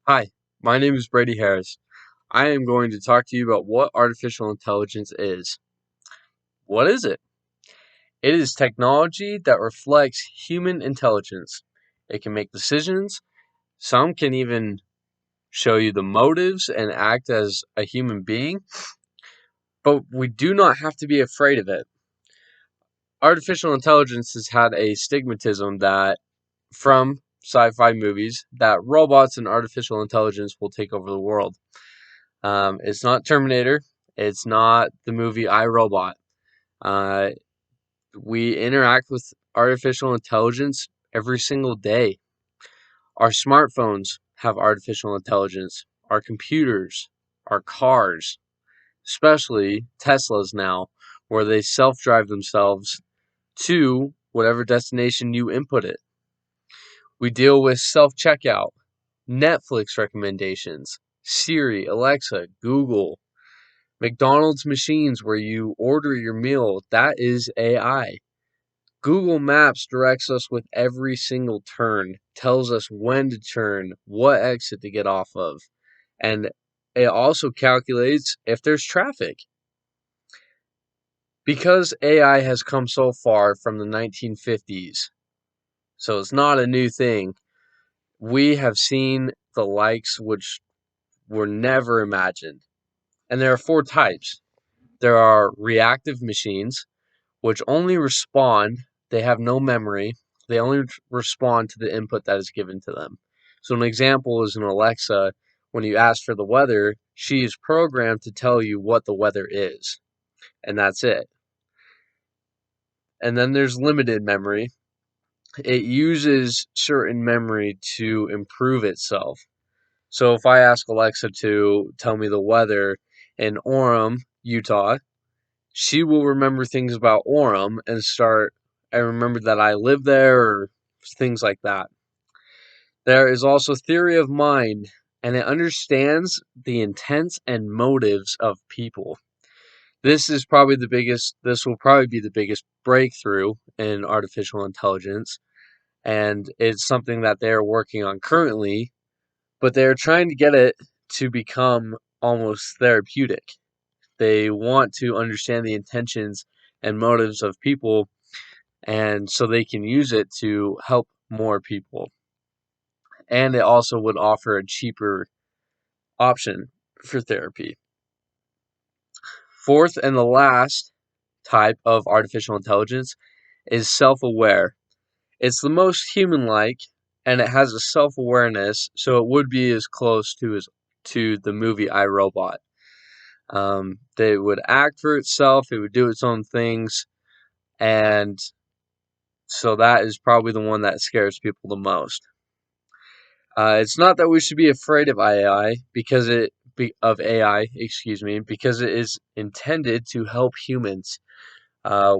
Hi, my name is Brady Harris. I am going to talk to you about what artificial intelligence is. What is it? It is technology that reflects human intelligence. It can make decisions. Some can even show you the motives and act as a human being, but we do not have to be afraid of it. Artificial intelligence has had a stigmatism that from sci-fi movies that robots and artificial intelligence will take over the world. It's not Terminator. It's not the movie I, Robot. Uh, we interact with artificial intelligence every single day. Our smartphones have artificial intelligence. Our computers, our cars, especially Teslas now, where they self-drive themselves to whatever destination you input it. We deal with self-checkout, Netflix recommendations, Siri, Alexa, Google, McDonald's machines where you order your meal, that is AI. Google Maps directs us with every single turn, tells us when to turn, what exit to get off of, and it also calculates if there's traffic. Because AI has come so far from the 1950s, so it's not a new thing, we have seen the likes which were never imagined. And there are four types. There are reactive machines, which only respond, they have no memory, they only respond to the input that is given to them. So, an example is an Alexa. When you ask for the weather, she is programmed to tell you what the weather is, and that's it. And then there's limited memory. It uses certain memory to improve itself. So, if I ask Alexa to tell me the weather in Orem, Utah, she will remember things about Orem and remember that I live there or things like that. There is also theory of mind, and it understands the intents and motives of people. This will probably be the biggest breakthrough in artificial intelligence, and it's something that they're working on currently, but they're trying to get it to become almost therapeutic. They want to understand the intentions and motives of people, and so they can use it to help more people. And it also would offer a cheaper option for therapy. Fourth and the last type of artificial intelligence is self-aware. It's the most human-like, and it has a self-awareness, so it would be as close to the movie I, Robot. They would act for itself, it would do its own things, and so that is probably the one that scares people the most. It's not that we should be afraid of AI because it is intended to help humans.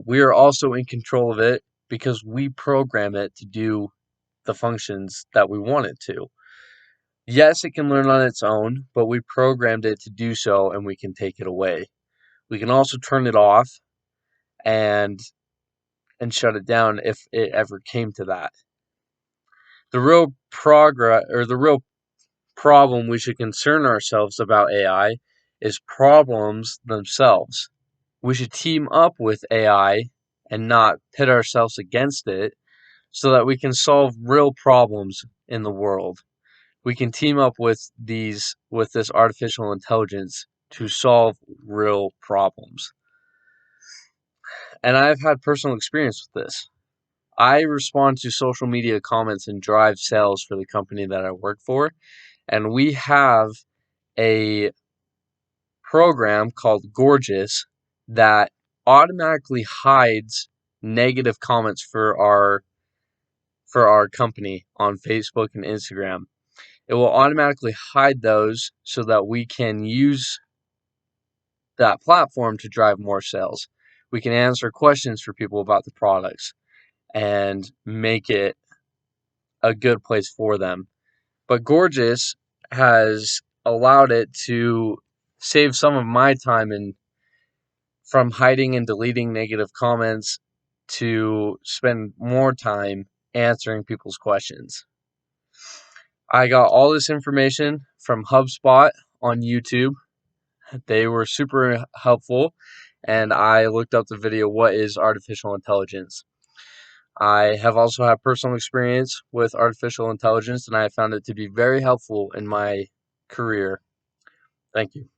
We are also in control of it because we program it to do the functions that we want it to. Yes, it can learn on its own, but we programmed it to do so, and we can take it away. We can also turn it off and shut it down if it ever came to that. The real problem we should concern ourselves about AI is problems themselves. We should team up with AI and not pit ourselves against it so that we can solve real problems in the world. We can team up with this artificial intelligence to solve real problems. And I've had personal experience with this. I respond to social media comments and drive sales for the company that I work for, and we have a program called Gorgeous that automatically hides negative comments for our company on Facebook and Instagram. It will automatically hide those so that we can use that platform to drive more sales. We can answer questions for people about the products and make it a good place for them. But Gorgeous has allowed it to save some of my time in from hiding and deleting negative comments to spend more time answering people's questions. I got all this information from HubSpot on YouTube. They were super helpful, and I looked up the video, What is Artificial Intelligence? I have also had personal experience with artificial intelligence, and I have found it to be very helpful in my career. Thank you.